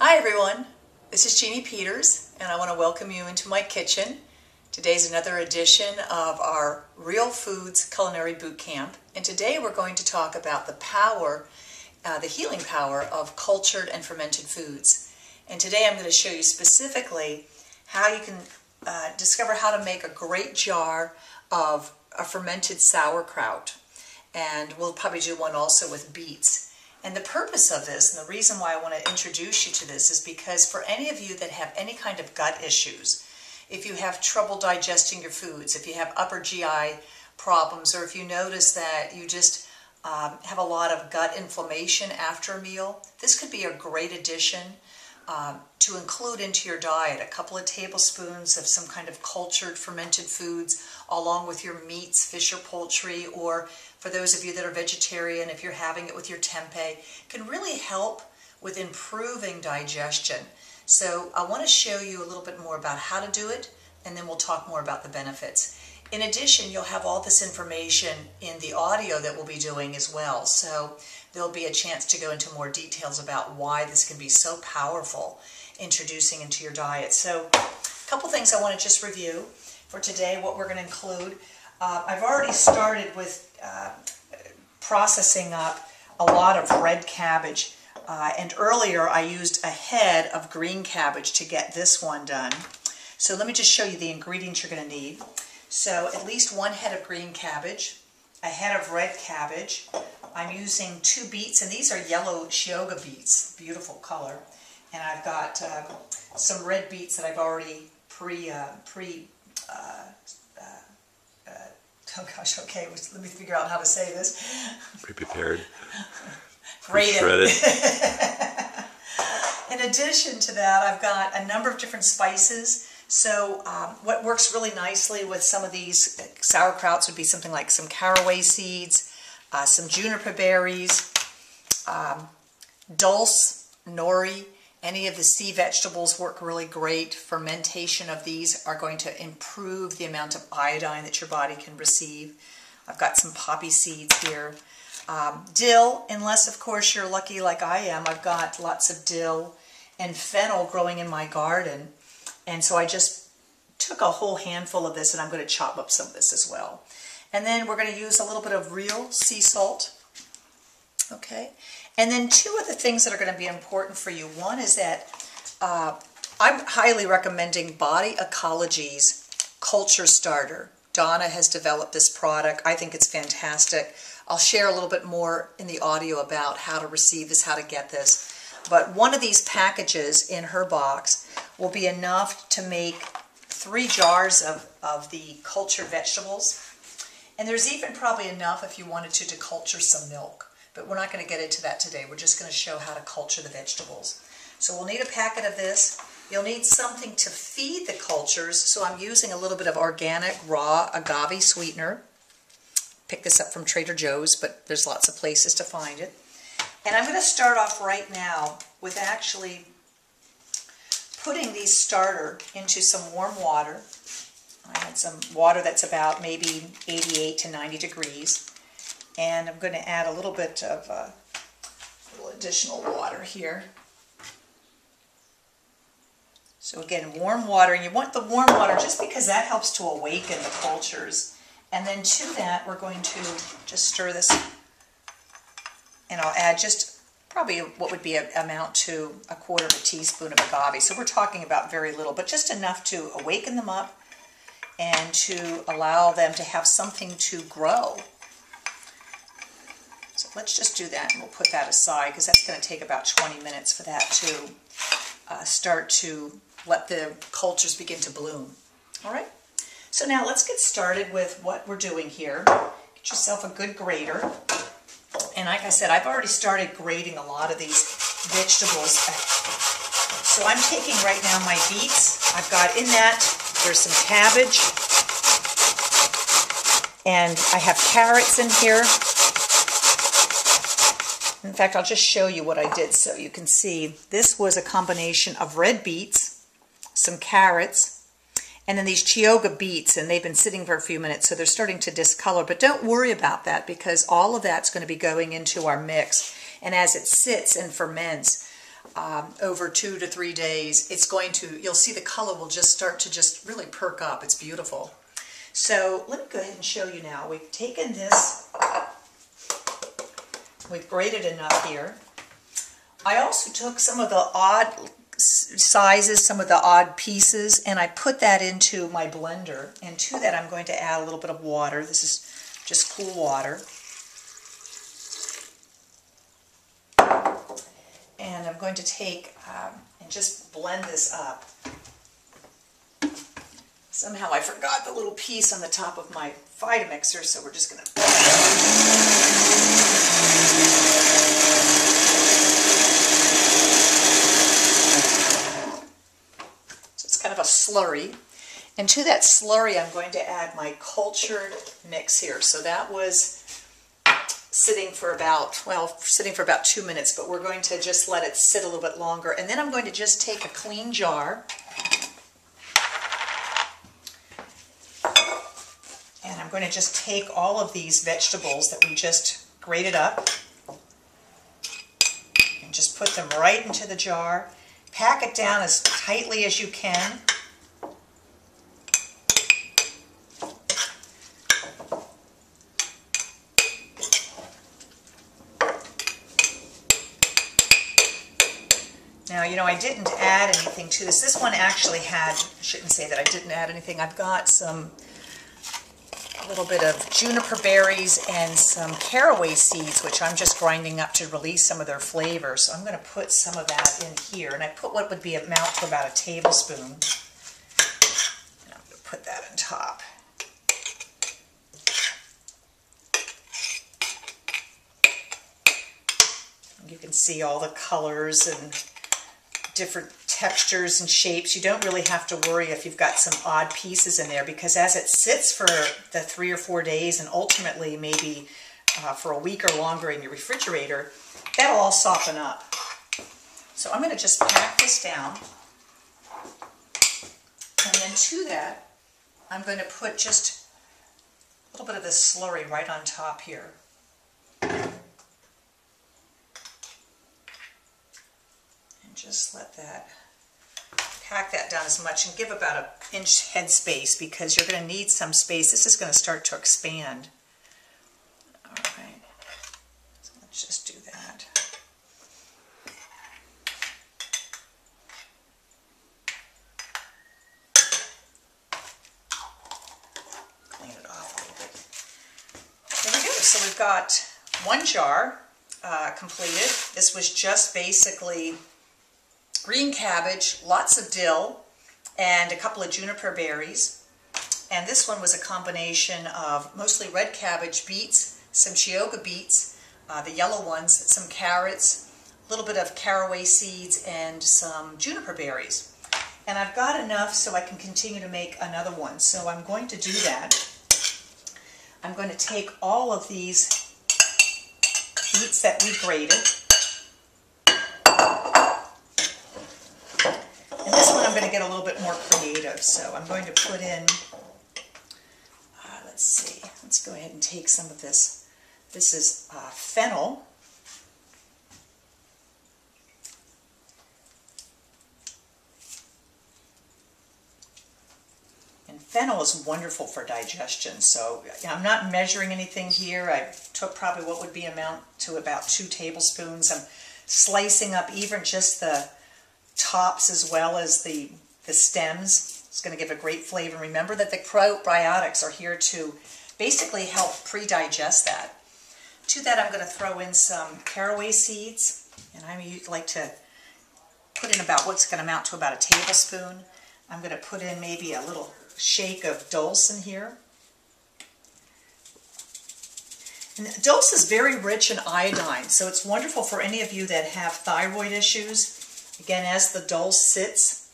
Hi everyone, this is Jeannie Peters and I want to welcome you into my kitchen. Today's another edition of our Real Foods Culinary Boot Camp, and today we're going to talk about the power, the healing power of cultured and fermented foods. And today I'm going to show you specifically how you can discover how to make a great jar of a fermented sauerkraut. And we'll probably do one also with beets. And the purpose of this, and the reason why I want to introduce you to this, is because for any of you that have any kind of gut issues, if you have trouble digesting your foods, if you have upper GI problems, or if you notice that you just have a lot of gut inflammation after a meal, this could be a great addition to include into your diet. A couple of tablespoons of some kind of cultured fermented foods along with your meats, fish or poultry, or for those of you that are vegetarian, if you're having it with your tempeh, can really help with improving digestion. So I want to show you a little bit more about how to do it, and then we'll talk more about the benefits. In addition, you'll have all this information in the audio that we'll be doing as well. So there'll be a chance to go into more details about why this can be so powerful introducing into your diet. So a couple things I want to just review for today, what we're going to include. I've already started with processing up a lot of red cabbage, and earlier I used a head of green cabbage to get this one done. So let me just show you the ingredients you're going to need. So at least one head of green cabbage, a head of red cabbage. I'm using 2 beets, and these are yellow Chioggia beets, beautiful color. And I've got some red beets that I've already oh gosh, okay, let me figure out how to say this. Pre-prepared. Grated. Shredded. In addition to that, I've got a number of different spices. So what works really nicely with some of these sauerkrauts would be something like some caraway seeds, some juniper berries, dulse, nori. Any of the sea vegetables work really great. Fermentation of these are going to improve the amount of iodine that your body can receive. I've got some poppy seeds here. Dill, unless of course you're lucky like I am, I've got lots of dill and fennel growing in my garden. And so I just took a whole handful of this, and I'm going to chop up some of this as well. And then we're going to use a little bit of real sea salt. Okay. And then 2 other things that are going to be important for you. One is that I'm highly recommending Body Ecology's Culture Starter. Donna has developed this product. I think it's fantastic. I'll share a little bit more in the audio about how to receive this, how to get this. But one of these packages in her box will be enough to make 3 jars of the cultured vegetables. And there's even probably enough if you wanted to culture some milk. But we're not going to get into that today. We're just going to show how to culture the vegetables. So we'll need a packet of this. You'll need something to feed the cultures. So I'm using a little bit of organic raw agave sweetener. Pick this up from Trader Joe's, but there's lots of places to find it. And I'm going to start off right now with actually putting these starter into some warm water. I had some water that's about maybe 88 to 90 degrees. And I'm going to add a little bit of a little additional water here. So again, warm water, and you want the warm water just because that helps to awaken the cultures. And then to that, we're going to just stir this, and I'll add just probably what would be amount to 1/4 teaspoon of agave. So we're talking about very little, but just enough to awaken them up and to allow them to have something to grow. So let's just do that, and we'll put that aside because that's going to take about 20 minutes for that to start to let the cultures begin to bloom. All right, so now let's get started with what we're doing here. Get yourself a good grater. And like I said, I've already started grating a lot of these vegetables. So I'm taking right now my beets. I've got in that, there's some cabbage. And I have carrots in here. In fact, I'll just show you what I did so you can see. This was a combination of red beets, some carrots, and then these Chioggia beets, and they've been sitting for a few minutes, so they're starting to discolor. But don't worry about that because all of that's going to be going into our mix. And as it sits and ferments, over 2 to 3 days, it's going to, you'll see the color will just start to just really perk up. It's beautiful. So let me go ahead and show you now. We've taken this, we've grated enough here. I also took some of the odd sizes, some of the odd pieces, and I put that into my blender. And to that I'm going to add a little bit of water. This is just cool water. And I'm going to take and just blend this up. Somehow I forgot the little piece on the top of my Vitamixer, so we're just going to... So it's kind of a slurry. And to that slurry I'm going to add my cultured mix here. So that was sitting for about, well, sitting for about 2 minutes, but we're going to just let it sit a little bit longer. And then I'm going to just take a clean jar and I'm going to just take all of these vegetables that we just grated up and just put them right into the jar. Pack it down as tightly as you can. Now, you know, I didn't add anything to this. This one actually had, I shouldn't say that I didn't add anything. I've got a little bit of juniper berries and some caraway seeds, which I'm just grinding up to release some of their flavor. So I'm going to put some of that in here. And I put what would be amount to about a tablespoon. And I'm going to put that on top. You can see all the colors and different textures and shapes. You don't really have to worry if you've got some odd pieces in there, because as it sits for the 3 or 4 days and ultimately maybe for a week or longer in your refrigerator, that'll all soften up. So I'm going to just pack this down, and then to that I'm going to put just a little bit of this slurry right on top here. Just let that, pack that down as much and give about an inch head space, because you're going to need some space. This is going to start to expand. All right, so let's just do that. Clean it off a little bit. There we go. So we've got one jar completed. This was just basically green cabbage, lots of dill, and a couple of juniper berries. And this one was a combination of mostly red cabbage, beets, some Chioggia beets, the yellow ones, some carrots, a little bit of caraway seeds, and some juniper berries. And I've got enough so I can continue to make another one. So I'm going to do that. I'm going to take all of these beets that we grated. And this one I'm going to get a little bit more creative, so I'm going to put in, let's see, let's go ahead and take some of this. This is fennel. And fennel is wonderful for digestion, so I'm not measuring anything here. I took probably what would be amount to about 2 tablespoons. I'm slicing up even just the tops as well as the stems. It's going to give a great flavor. Remember that the probiotics are here to basically help pre-digest that. To that I'm going to throw in some caraway seeds, and I like to put in about what's going to amount to about a tablespoon. I'm going to put in maybe a little shake of dulse in here. And dulse is very rich in iodine, so it's wonderful for any of you that have thyroid issues. Again, as the dulse sits,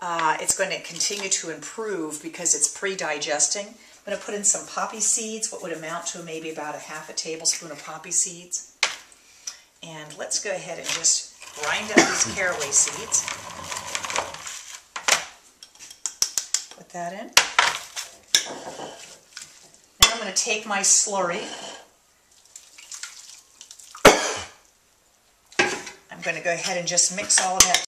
it's going to continue to improve because it's pre-digesting. I'm going to put in some poppy seeds, what would amount to maybe about a half a tablespoon of poppy seeds. And let's go ahead and just grind up these caraway seeds. Put that in. Now I'm going to take my slurry. I'm going to go ahead and just mix all of that